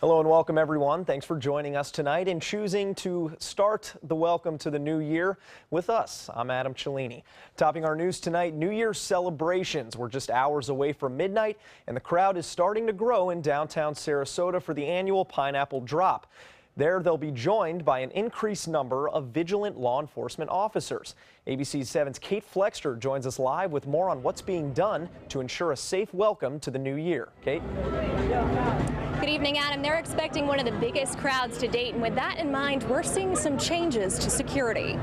Hello and welcome everyone. Thanks for joining us tonight and choosing to start the welcome to the new year with us. I'm Adam Cellini. Topping our news tonight, New Year's celebrations. We're just hours away from midnight and the crowd is starting to grow in downtown Sarasota for the annual Pineapple Drop. There, they'll be joined by an increased number of vigilant law enforcement officers. ABC 7's Kate Flexter joins us live with more on what's being done to ensure a safe welcome to the new year. Kate? Good evening, Adam. They're expecting one of the biggest crowds to date, and with that in mind, we're seeing some changes to security.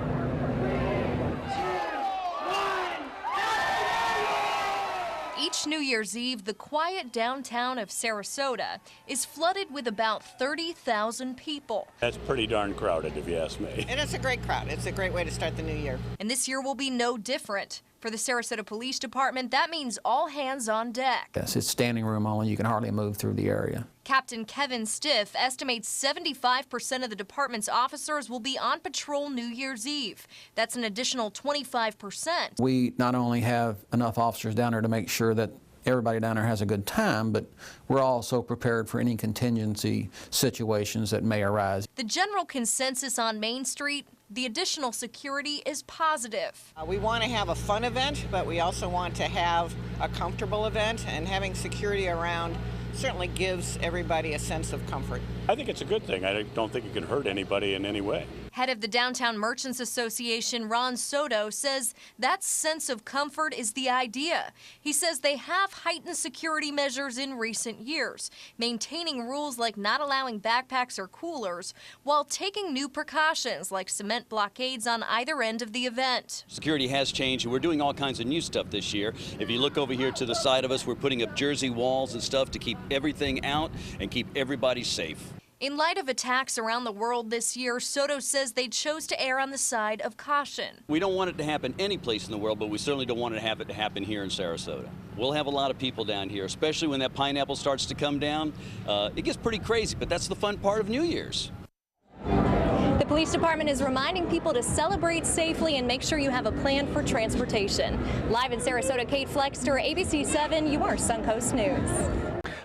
Each New Year's Eve, the quiet downtown of Sarasota is flooded with about 30,000 people. That's pretty darn crowded, if you ask me. And it's a great crowd. It's a great way to start the new year. And this year will be no different. For the Sarasota Police Department, that means all hands on deck. Yes, it's standing room only. You can hardly move through the area. Captain Kevin Stiff estimates 75% of the department's officers will be on patrol New Year's Eve. That's an additional 25%. We not only have enough officers down there to make sure that everybody down there has a good time, but we're also prepared for any contingency situations that may arise. The general consensus on Main Street, the additional security is positive. We want to have a fun event, but we also want to have a comfortable event, and having security around certainly gives everybody a sense of comfort. I think it's a good thing. I don't think it can hurt anybody in any way. Head of the Downtown Merchants Association, Ron Soto, says that sense of comfort is the idea. He says they have heightened security measures in recent years, maintaining rules like not allowing backpacks or coolers, while taking new precautions like cement blockades on either end of the event. Security has changed, and we're doing all kinds of new stuff this year. If you look over here to the side of us, we're putting up jersey walls and stuff to keep everything out and keep everybody safe. In light of attacks around the world this year, Soto says they chose to err on the side of caution. We don't want it to happen any place in the world, but we certainly don't want to have it to happen here in Sarasota. We'll have a lot of people down here, especially when that pineapple starts to come down. It gets pretty crazy, but that's the fun part of New Year's. The police department is reminding people to celebrate safely and make sure you have a plan for transportation. Live in Sarasota, Kate Flexter, ABC 7, your Suncoast News.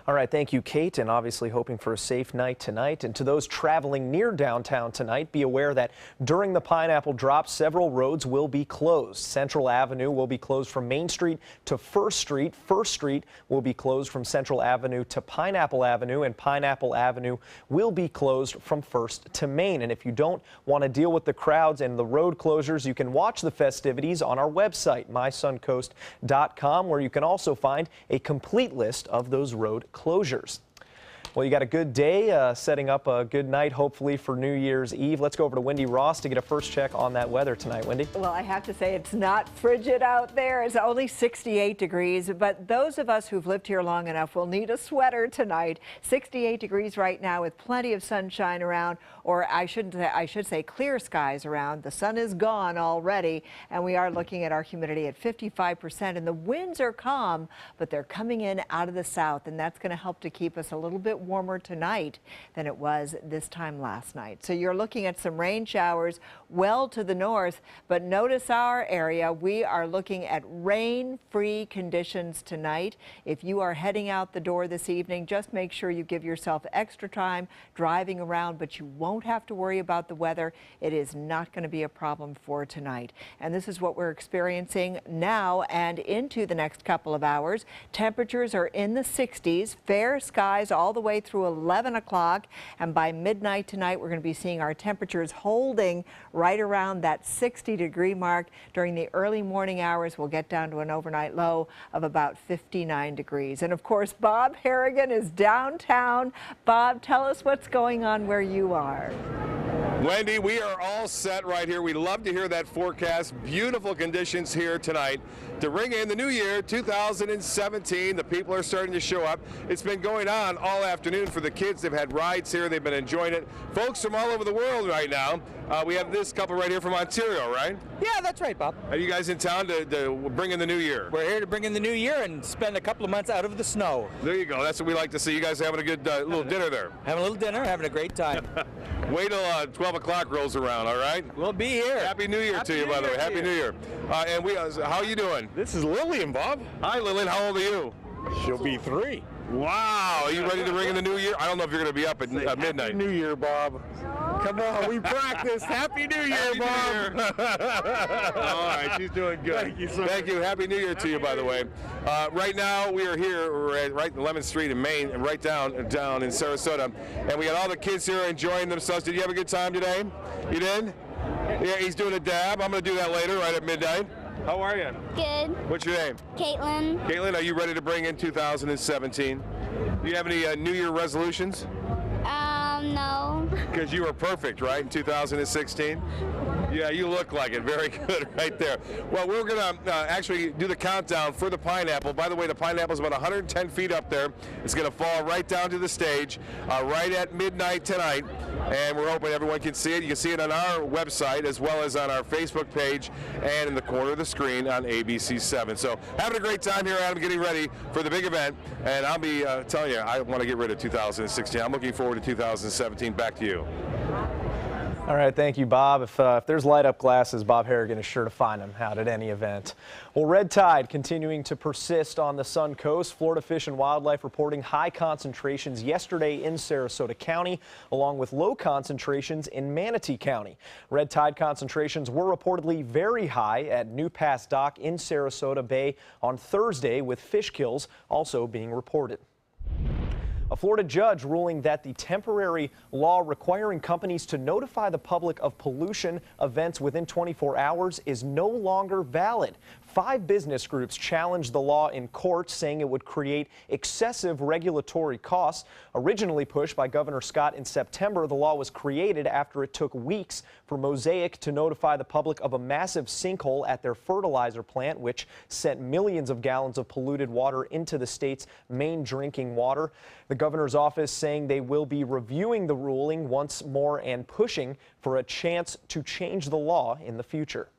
All right, thank you, Kate, and obviously hoping for a safe night tonight. And to those traveling near downtown tonight, be aware that during the Pineapple Drop, several roads will be closed. Central Avenue will be closed from Main Street to First Street. First Street will be closed from Central Avenue to Pineapple Avenue, and Pineapple Avenue will be closed from First to Main. And if you don't want to deal with the crowds and the road closures, you can watch the festivities on our website, mysuncoast.com, where you can also find a complete list of those road closures. Well, you got a good day, setting up a good night, hopefully, for New Year's Eve. Let's go over to Wendy Ross to get a first check on that weather tonight. Wendy? Well, I have to say it's not frigid out there. It's only 68 degrees, but those of us who've lived here long enough will need a sweater tonight. 68 degrees right now with plenty of sunshine around, or I should say clear skies around. The sun is gone already, and we are looking at our humidity at 55%, and the winds are calm, but they're coming in out of the south, and that's going to help to keep us a little bit warmer tonight than it was this time last night. So you're looking at some rain showers well to the north, but notice our area. We are looking at rain-free conditions tonight. If you are heading out the door this evening, just make sure you give yourself extra time driving around, but you won't have to worry about the weather. It is not going to be a problem for tonight. And this is what we're experiencing now and into the next couple of hours. Temperatures are in the 60s, fair skies all the way through 11 o'clock, and by midnight tonight we're going to be seeing our temperatures holding right around that 60-degree mark. During the early morning hours we'll get down to an overnight low of about 59 degrees. And of course Bob Harrigan is downtown. Bob, tell us what's going on where you are. Wendy, we are all set right here. We love to hear that forecast. Beautiful conditions here tonight to ring in the new year 2017. The people are starting to show up. It's been going on all afternoon for the kids. They've had rides here. They've been enjoying it. Folks from all over the world right now. We have this couple right here from Ontario, right? Yeah, that's right, Bob. Are you guys in town to bring in the new year? We're here to bring in the new year and spend a couple of months out of the snow. There you go. That's what we like to see. You guys having a good little dinner there. Having a little dinner, having a great time. Wait till 12 o'clock rolls around, all right? We'll be here. Happy New Year to you, by the way. Happy New Year. And how are you doing? This is Lillian, Bob. Hi, Lillian. How old are you? She'll be 3. Wow, are you ready to ring in the new year? I don't know if you're going to be up at midnight. Happy New Year, Bob. Come on, we practiced. Happy New Year, Happy Bob. New Year. All right, she's doing good. Thank you, sir. Thank you. Happy New Year to you, by the way. Right now, we are here, we're at right in Lemon Street in Maine, and right down in Sarasota, and we got all the kids here enjoying themselves. Did you have a good time today? You did? Yeah, he's doing a dab. I'm going to do that later, right at midnight. How are you? Good. What's your name? Caitlin. Caitlin, are you ready to bring in 2017? Do you have any New Year resolutions? No. Because you were perfect, right, in 2016? Yeah, you look like it. Very good right there. Well, we're going to actually do the countdown for the pineapple. By the way, the pineapple is about 110 feet up there. It's going to fall right down to the stage right at midnight tonight. And we're hoping everyone can see it. You can see it on our website as well as on our Facebook page and in the corner of the screen on ABC7. So having a great time here, Adam, getting ready for the big event. And I'll be telling you, I want to get rid of 2016. I'm looking forward to 2017. Back to you. All right, thank you, Bob. If there's light-up glasses, Bob Harrigan is sure to find them out at any event. Well, red tide continuing to persist on the Sun Coast. Florida Fish and Wildlife reporting high concentrations yesterday in Sarasota County, along with low concentrations in Manatee County. Red tide concentrations were reportedly very high at New Pass Dock in Sarasota Bay on Thursday, with fish kills also being reported. A Florida judge ruling that the temporary law requiring companies to notify the public of pollution events within 24 hours is no longer valid. 5 business groups challenged the law in court, saying it would create excessive regulatory costs. Originally pushed by Governor Scott in September, the law was created after it took weeks for Mosaic to notify the public of a massive sinkhole at their fertilizer plant, which sent millions of gallons of polluted water into the state's main drinking water. The governor's office saying they will be reviewing the ruling once more and pushing for a chance to change the law in the future.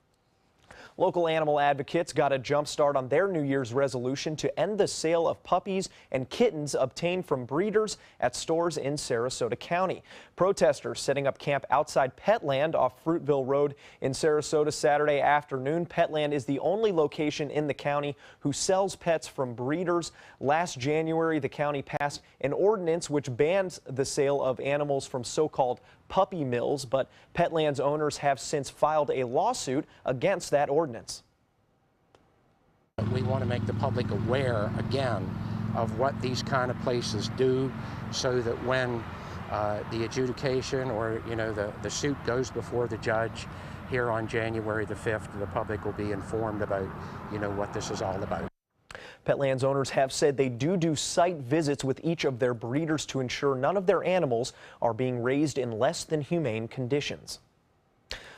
Local animal advocates got a jump start on their New Year's resolution to end the sale of puppies and kittens obtained from breeders at stores in Sarasota County. Protesters setting up camp outside Petland off Fruitville Road in Sarasota Saturday afternoon. Petland is the only location in the county who sells pets from breeders. Last January, the county passed an ordinance which bans the sale of animals from so-called puppy mills, but Petland's owners have since filed a lawsuit against that ordinance. We want to make the public aware again of what these kind of places do, so that when the adjudication or the suit goes before the judge here on January the 5th, the public will be informed about what this is all about. Petland's owners have said they do site visits with each of their breeders to ensure none of their animals are being raised in less than humane conditions.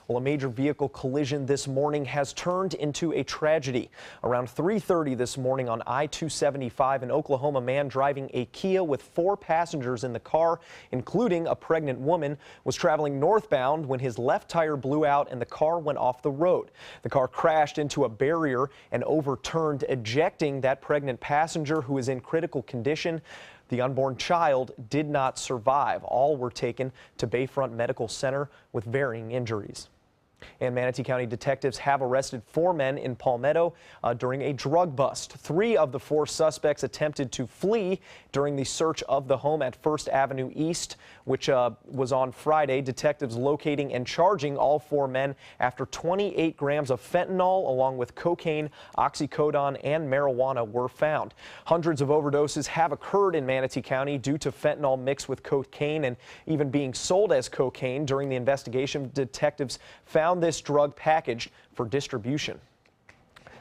Well, a major vehicle collision this morning has turned into a tragedy. Around 3:30 this morning on I-275, an Oklahoma man driving a Kia with 4 passengers in the car, including a pregnant woman, was traveling northbound when his left tire blew out and the car went off the road. The car crashed into a barrier and overturned, ejecting that pregnant passenger, who is in critical condition. The unborn child did not survive. All were taken to Bayfront Medical Center with varying injuries. And Manatee County detectives have arrested 4 men in Palmetto during a drug bust. 3 of the 4 suspects attempted to flee during the search of the home at First Avenue East, which was on Friday. Detectives locating and charging all 4 men after 28 grams of fentanyl along with cocaine, oxycodone, and marijuana were found. Hundreds of overdoses have occurred in Manatee County due to fentanyl mixed with cocaine and even being sold as cocaine. During the investigation, detectives found this drug packaged for distribution.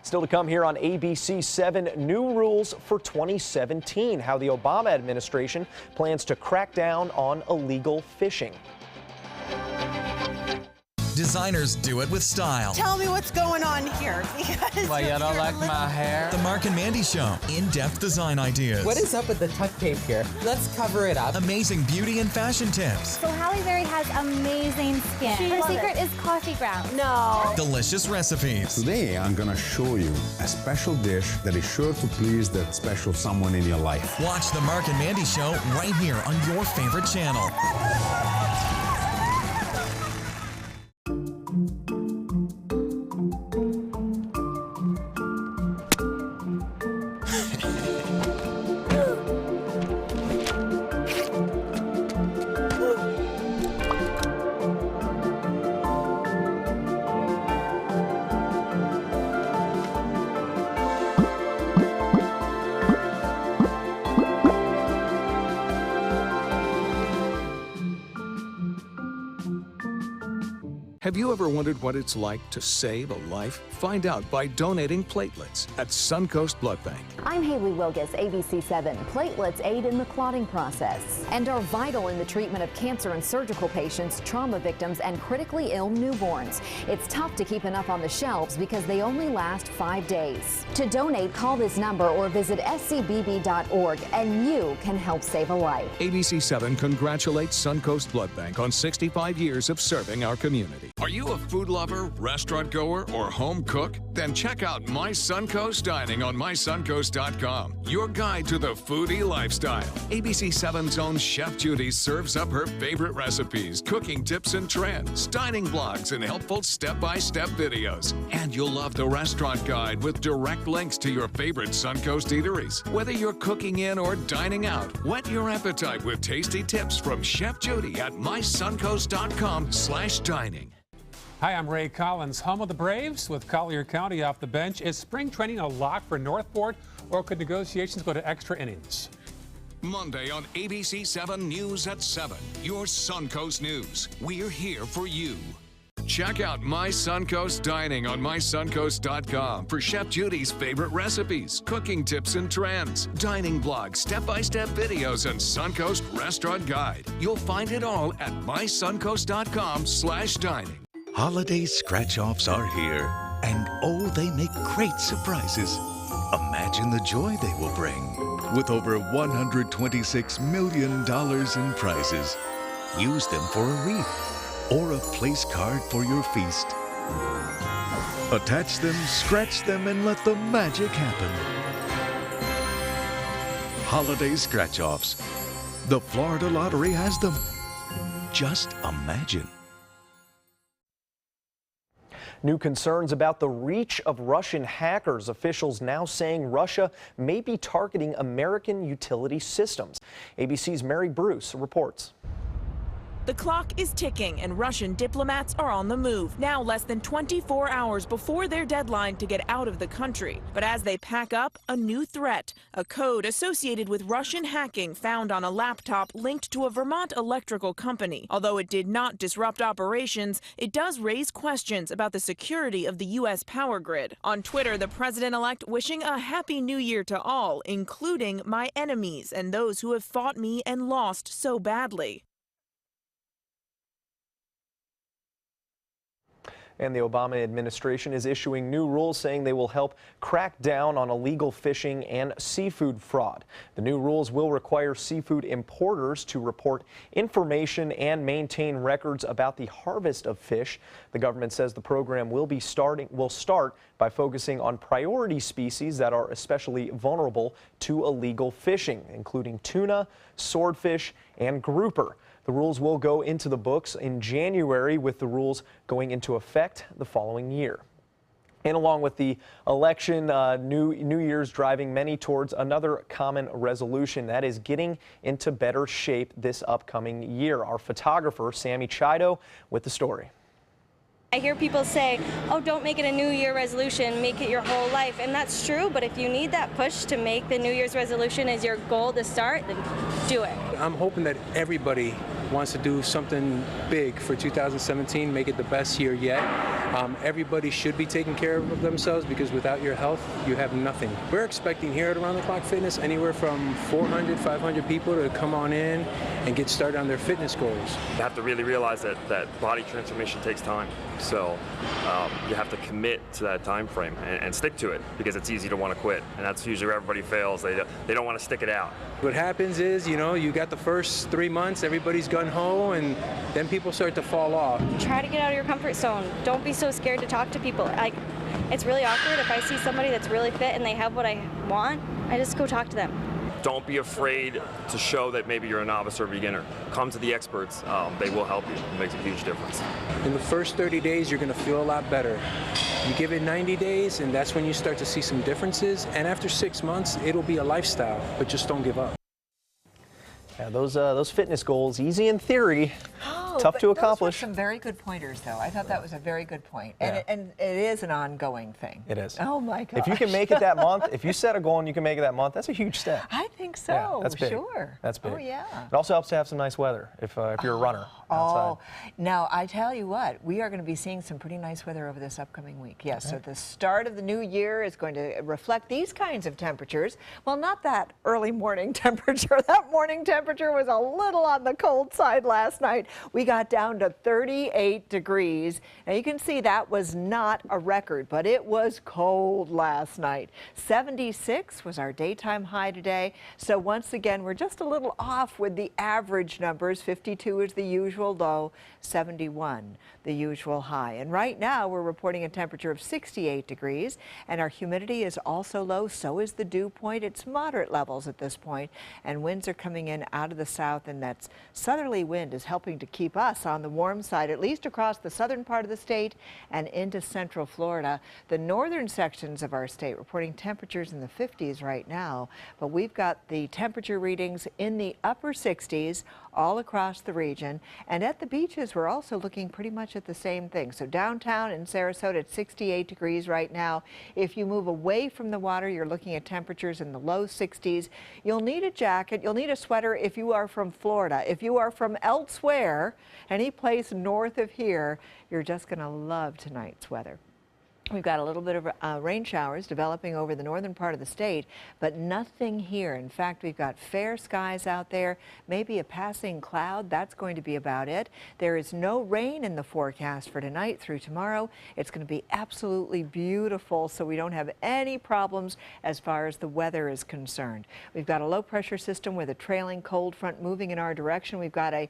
Still to come here on ABC 7, new rules for 2017, how the Obama administration plans to crack down on illegal fishing. Designers do it with style. Tell me what's going on here. Why, you don't like my hair? The Mark and Mandy Show. In-depth design ideas. What is up with the tuck tape here? Let's cover it up. Amazing beauty and fashion tips. So Halle Berry has amazing skin. Her secret is coffee grounds. No. Delicious recipes. Today, I'm going to show you a special dish that is sure to please that special someone in your life. Watch the Mark and Mandy Show right here on your favorite channel. Have you ever wondered what it's like to save a life? Find out by donating platelets at Suncoast Blood Bank. I'm Haley Wilgus, ABC7. Platelets aid in the clotting process and are vital in the treatment of cancer and surgical patients, trauma victims, and critically ill newborns. It's tough to keep enough on the shelves because they only last 5 days. To donate, call this number or visit scbb.org and you can help save a life. ABC7 congratulates Suncoast Blood Bank on 65 years of serving our community. Are you a food lover, restaurant goer, or home cook? Then check out My Suncoast Dining on mysuncoast.com, your guide to the foodie lifestyle. ABC7's own Chef Judy serves up her favorite recipes, cooking tips and trends, dining blogs, and helpful step-by-step videos. And you'll love the restaurant guide with direct links to your favorite Suncoast eateries. Whether you're cooking in or dining out, whet your appetite with tasty tips from Chef Judy at mysuncoast.com/dining. Hi, I'm Ray Collins. Home of the Braves with Collier County off the bench. Is spring training a lock for Northport, or could negotiations go to extra innings? Monday on ABC7 News at 7. Your Suncoast News. We're here for you. Check out My Suncoast Dining on mysuncoast.com for Chef Judy's favorite recipes, cooking tips and trends, dining blogs, step-by-step videos, and Suncoast Restaurant Guide. You'll find it all at mysuncoast.com/dining. Holiday scratch-offs are here, and oh, they make great surprises. Imagine the joy they will bring. With over $126 million in prizes, use them for a wreath or a place card for your feast. Attach them, scratch them, and let the magic happen. Holiday scratch-offs. The Florida Lottery has them. Just imagine. New concerns about the reach of Russian hackers. Officials now saying Russia may be targeting American utility systems. ABC's Mary Bruce reports. The clock is ticking and Russian diplomats are on the move, now less than 24 hours before their deadline to get out of the country. But as they pack up, a new threat, a code associated with Russian hacking found on a laptop linked to a Vermont electrical company. Although it did not disrupt operations, it does raise questions about the security of the U.S. power grid. On Twitter, the president-elect wishing a happy new year to all, including my enemies and those who have fought me and lost so badly. And the Obama administration is issuing new rules saying they will help crack down on illegal fishing and seafood fraud. The new rules will require seafood importers to report information and maintain records about the harvest of fish. The government says the program will start by focusing on priority species that are especially vulnerable to illegal fishing, including tuna, swordfish, and grouper. The rules will go into the books in January, with the rules going into effect the following year. And along with the election, New Year's driving many towards another common resolution, that is getting into better shape this upcoming year. Our photographer, Sammy Chido, with the story. I hear people say, oh, don't make it a New Year resolution, make it your whole life. And that's true, but if you need that push to make the New Year's resolution as your goal to start, then do it. I'm hoping that everybody wants to do something big for 2017, make it the best year yet. Everybody should be taking care of themselves, because without your health, you have nothing. We're expecting here at Around the Clock Fitness anywhere from 400, 500 people to come on in and get started on their fitness goals. You have to really realize that body transformation takes time. So you have to commit to that time frame and stick to it, because it's easy to want to quit. And that's usually where everybody fails. They don't want to stick it out. What happens is, you got the first 3 months, everybody's gung-ho, and then people start to fall off. Try to get out of your comfort zone. Don't be so scared to talk to people. It's really awkward if I see somebody that's really fit and they have what I want, I just go talk to them. Don't be afraid to show that maybe you're a novice or a beginner. Come to the experts. They will help you. It makes a huge difference. In the first 30 days, you're going to feel a lot better. You give it 90 days, and that's when you start to see some differences. And after 6 months, it'll be a lifestyle, but just don't give up. Yeah, those fitness goals, easy in theory, tough to accomplish. Those were some very good pointers, though. I thought that was a very good point. Yeah. And it is an ongoing thing. It is. Oh, my gosh. If you can make it that month, if you set a goal and you can make it that month, that's a huge step. I think so. Yeah, that's big. Sure. That's big. Oh, yeah. It also helps to have some nice weather if you're a runner outside. Oh, now I tell you what, we are going to be seeing some pretty nice weather over this upcoming week. Yes, so the start of the new year is going to reflect these kinds of temperatures. Well, not that early morning temperature. That morning temperature was a little on the cold side last night. We got down to 38 degrees. Now you can see that was not a record, but it was cold last night. 76 was our daytime high today. So once again, we're just a little off with the average numbers. 52 is the usual low, 71 the usual high. And right now we're reporting a temperature of 68 degrees, and our humidity is also low. So is the dew point. It's moderate levels at this point, and winds are coming in out of the south, and that southerly wind is helping to keep us on the warm side, at least across the southern part of the state and into central Florida. The northern sections of our state reporting temperatures in the 50s right now, but we've got the temperature readings in the upper 60s all across the region, and at the beaches we're also looking pretty much at the same thing. So downtown in Sarasota at 68 degrees right now. If you move away from the water, you're looking at temperatures in the low 60s. You'll need a jacket, you'll need a sweater if you are from Florida. If you are from elsewhere, any place north of here, you're just going to love tonight's weather. We've got a little bit of rain showers developing over the northern part of the state, but nothing here. In fact, we've got fair skies out there, maybe a passing cloud. That's going to be about it. There is no rain in the forecast for tonight through tomorrow. It's going to be absolutely beautiful, so we don't have any problems as far as the weather is concerned. We've got a low pressure system with a trailing cold front moving in our direction. We've got a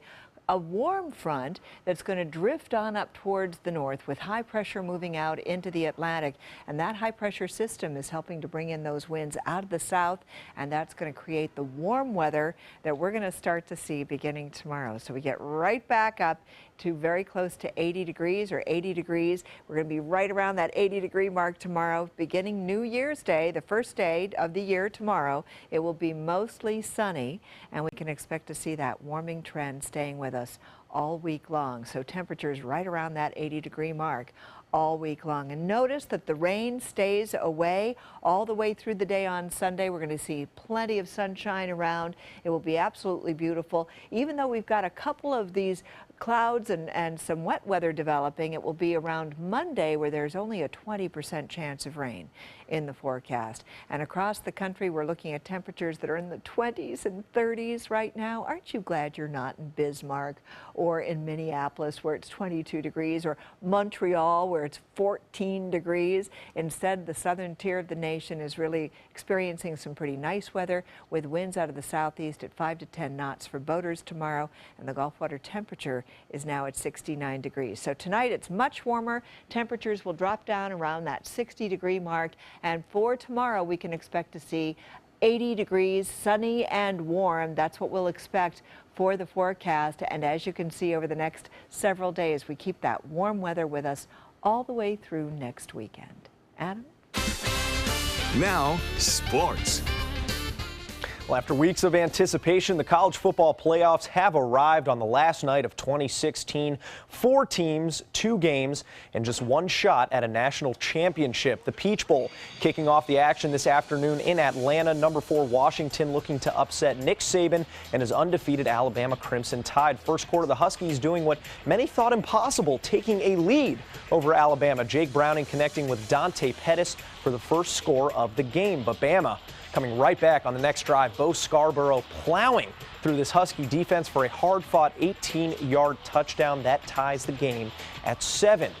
warm front that's going to drift on up towards the north with high pressure moving out into the Atlantic, and that high pressure system is helping to bring in those winds out of the south, and that's going to create the warm weather that we're going to start to see beginning tomorrow. So we get right back up to very close to 80 degrees or 80 degrees. We're going to be right around that 80-degree mark tomorrow. Beginning New Year's Day, the first day of the year tomorrow, it will be mostly sunny, and we can expect to see that warming trend staying with us all week long. So temperatures right around that 80-degree mark all week long. And notice that the rain stays away all the way through the day on Sunday. We're going to see plenty of sunshine around. It will be absolutely beautiful. Even though we've got a couple of these clouds and some wet weather developing, it will be around Monday where there's only a 20% chance of rain in the forecast. And across the country, we're looking at temperatures that are in the 20s and 30s right now. Aren't you glad you're not in Bismarck or in Minneapolis where it's 22 degrees, or Montreal where it's 14 degrees? Instead, the southern tier of the nation is really experiencing some pretty nice weather with winds out of the southeast at 5 to 10 knots for boaters tomorrow, and the Gulf water temperature is now at 69 degrees. So tonight it's much warmer. Temperatures will drop down around that 60-degree mark, and for tomorrow we can expect to see 80 degrees, sunny and warm. That's what we'll expect for the forecast. And as you can see, over the next several days, we keep that warm weather with us all the way through next weekend. Adam? Now, sports. Well, after weeks of anticipation, the college football playoffs have arrived on the last night of 2016. 4 teams, 2 games, and just 1 shot at a national championship. The Peach Bowl kicking off the action this afternoon in Atlanta. Number 4 Washington looking to upset Nick Saban and his undefeated Alabama Crimson Tide. First quarter, the Huskies doing what many thought impossible, taking a lead over Alabama. Jake Browning connecting with Dante Pettis for the first score of the game. But Bama coming right back on the next drive. Bo Scarborough plowing through this Husky defense for a hard-fought 18-yard touchdown that ties the game at 7.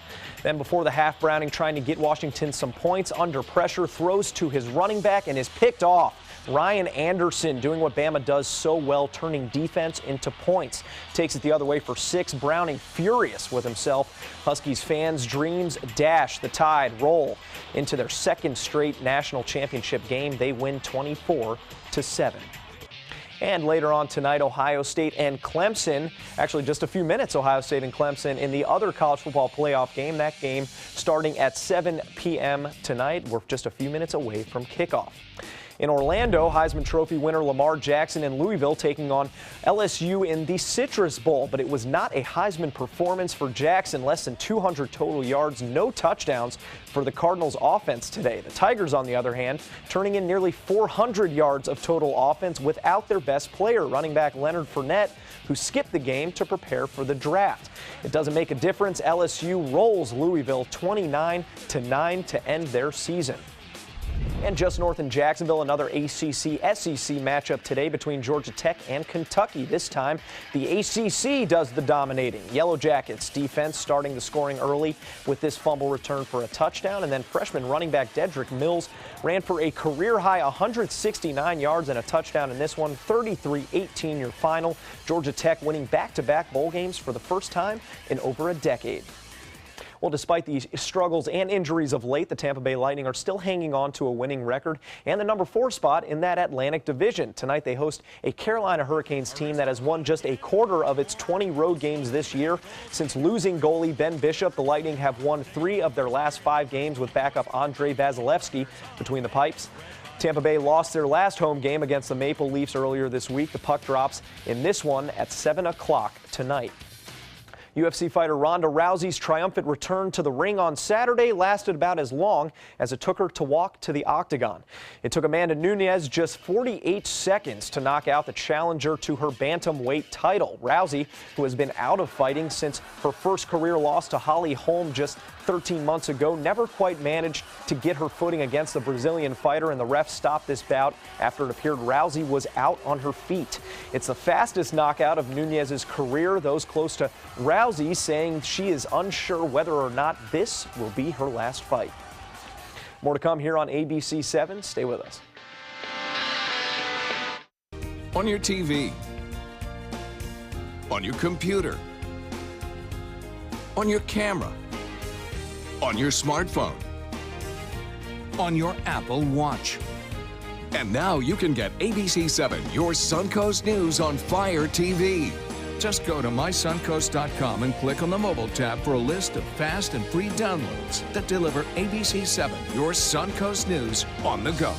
Then before the half, Browning trying to get Washington some points under pressure, throws to his running back and is picked off. Ryan Anderson doing what Bama does so well, turning defense into points. Takes it the other way for 6. Browning furious with himself. Huskies fans' dreams dash. The Tide roll into their second straight national championship game. They win 24-7. And later on tonight, Ohio State and Clemson. Actually, just a few minutes, Ohio State and Clemson in the other college football playoff game. That game starting at 7 p.m. tonight. We're just a few minutes away from kickoff. In Orlando, Heisman Trophy winner Lamar Jackson and Louisville taking on LSU in the Citrus Bowl, but it was not a Heisman performance for Jackson. Less than 200 total yards, no touchdowns for the Cardinals offense today. The Tigers, on the other hand, turning in nearly 400 yards of total offense without their best player, running back Leonard Fournette, who skipped the game to prepare for the draft. It doesn't make a difference. LSU rolls Louisville 29-9 to end their season. And just north in Jacksonville, another ACC-SEC matchup today between Georgia Tech and Kentucky. This time, the ACC does the dominating. Yellow Jackets defense starting the scoring early with this fumble return for a touchdown. And then freshman running back Dedrick Mills ran for a career-high 169 yards and a touchdown in this one. 33-18 your final. Georgia Tech winning back-to-back bowl games for the first time in over a decade. Well, despite the struggles and injuries of late, the Tampa Bay Lightning are still hanging on to a winning record and the number 4 spot in that Atlantic Division. Tonight, they host a Carolina Hurricanes team that has won just a quarter of its 20 road games this year. Since losing goalie Ben Bishop, the Lightning have won 3 of their last 5 games with backup Andrei Vasilevsky between the pipes. Tampa Bay lost their last home game against the Maple Leafs earlier this week. The puck drops in this one at 7 o'clock tonight. UFC fighter Ronda Rousey's triumphant return to the ring on Saturday lasted about as long as it took her to walk to the octagon. It took Amanda Nunes just 48 seconds to knock out the challenger to her bantamweight title. Rousey, who has been out of fighting since her first career loss to Holly Holm just 13 months ago, never quite managed to get her footing against the Brazilian fighter, and the ref stopped this bout after it appeared Rousey was out on her feet. It's the fastest knockout of Nunes's career. Those close to Rousey saying she is unsure whether or not this will be her last fight. More to come here on ABC 7. Stay with us. On your TV, on your computer, on your camera, on your smartphone, on your Apple Watch. And now you can get ABC 7, your Suncoast News on Fire TV. Just go to mysuncoast.com and click on the mobile tab for a list of fast and free downloads that deliver ABC 7, your Suncoast News on the go.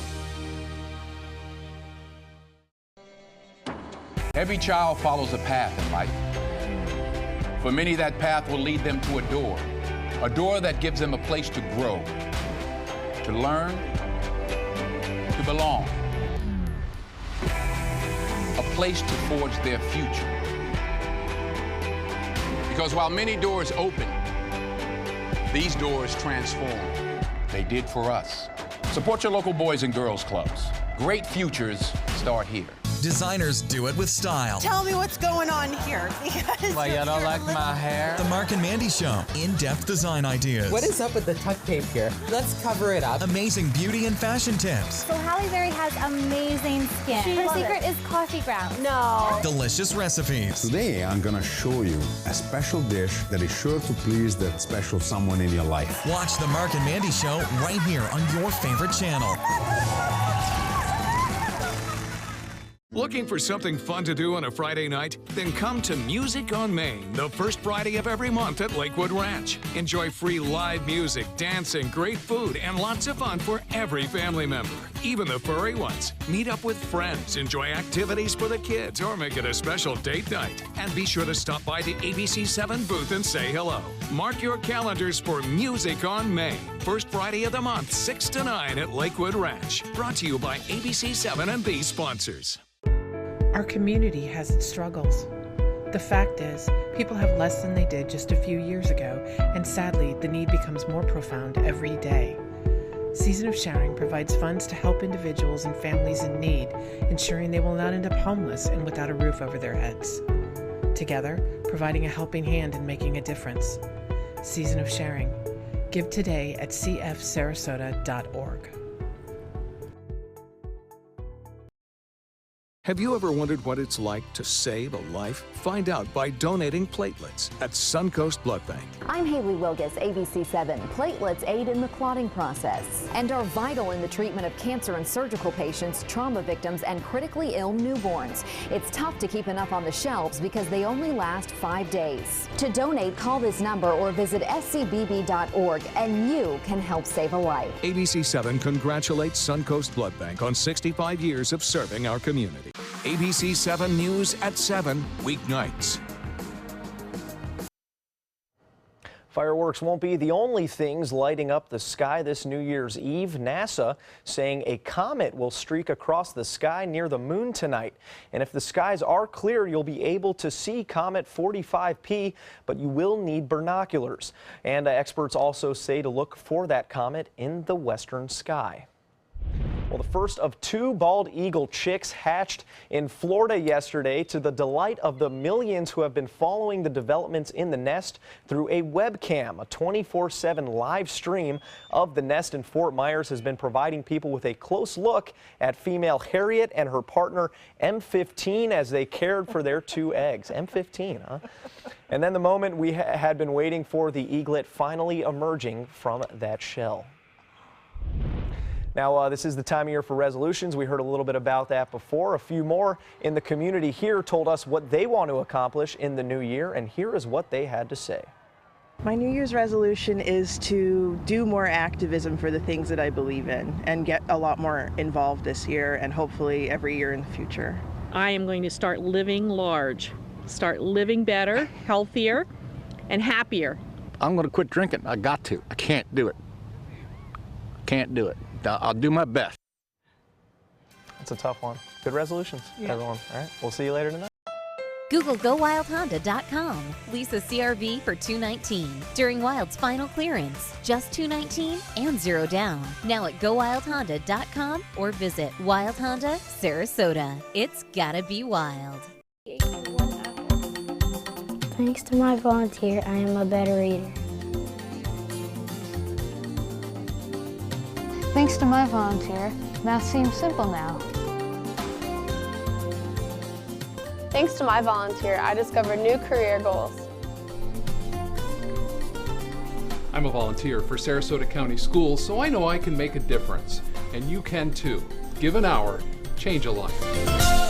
Every child follows a path in life. For many, that path will lead them to a door that gives them a place to grow, to learn, to belong, a place to forge their future. Because while many doors open, these doors transform. They did for us. Support your local Boys and Girls Clubs. Great futures start here. Designers do it with style. Tell me what's going on here. Why, you don't like my hair? The Mark and Mandy Show. In-depth design ideas. What is up with the tuck tape here? Let's cover it up. Amazing beauty and fashion tips. So Halle Berry has amazing skin. Her secret is coffee grounds. No. Delicious recipes. Today, I'm gonna show you a special dish that is sure to please that special someone in your life. Watch the Mark and Mandy Show right here on your favorite channel. Looking for something fun to do on a Friday night? Then come to Music on Main, the first Friday of every month at Lakewood Ranch. Enjoy free live music, dancing, great food, and lots of fun for every family member, even the furry ones. Meet up with friends, enjoy activities for the kids, or make it a special date night. And be sure to stop by the ABC 7 booth and say hello. Mark your calendars for Music on Main, first Friday of the month, 6 to 9 at Lakewood Ranch. Brought to you by ABC 7 and these sponsors. Our community has its struggles. The fact is, people have less than they did just a few years ago, and sadly, the need becomes more profound every day. Season of Sharing provides funds to help individuals and families in need, ensuring they will not end up homeless and without a roof over their heads. Together, providing a helping hand and making a difference. Season of Sharing. Give today at cfsarasota.org. Have you ever wondered what it's like to save a life? Find out by donating platelets at Suncoast Blood Bank. I'm Haley Wilgus, ABC7. Platelets aid in the clotting process and are vital in the treatment of cancer and surgical patients, trauma victims, and critically ill newborns. It's tough to keep enough on the shelves because they only last 5 days. To donate, call this number or visit scbb.org and you can help save a life. ABC7 congratulates Suncoast Blood Bank on 65 years of serving our community. ABC 7 News at 7, weeknights. Fireworks won't be the only things lighting up the sky this New Year's Eve. NASA saying a comet will streak across the sky near the moon tonight. And if the skies are clear, you'll be able to see Comet 45P, but you will need binoculars. And experts also say to look for that comet in the western sky. Well, the first of 2 bald eagle chicks hatched in Florida yesterday to the delight of the millions who have been following the developments in the nest through a webcam. A 24/7 live stream of the nest in Fort Myers has been providing people with a close look at female Harriet and her partner M15 as they cared for their 2 eggs. M15, huh? And then the moment we had been waiting for, the eaglet finally emerging from that shell. Now, this is the time of year for resolutions. We heard a little bit about that before. A few more in the community here told us what they want to accomplish in the new year, and here is what they had to say. My New Year's resolution is to do more activism for the things that I believe in and get a lot more involved this year and hopefully every year in the future. I am going to start living large, start living better, healthier, and happier. I'm going to quit drinking. I got to. I can't do it. Can't do it. I'll do my best. That's a tough one. Good resolutions, everyone. All right, we'll see you later tonight. Google GoWildHonda.com. Lease a CR-V for $219 during Wild's final clearance. Just $219 and 0 down. Now at GoWildHonda.com or visit Wild Honda, Sarasota. It's gotta be wild. Thanks to my volunteer, I am a better reader. Thanks to my volunteer, math seems simple now. Thanks to my volunteer, I discovered new career goals. I'm a volunteer for Sarasota County Schools, so I know I can make a difference. And you can too. Give an hour, change a life.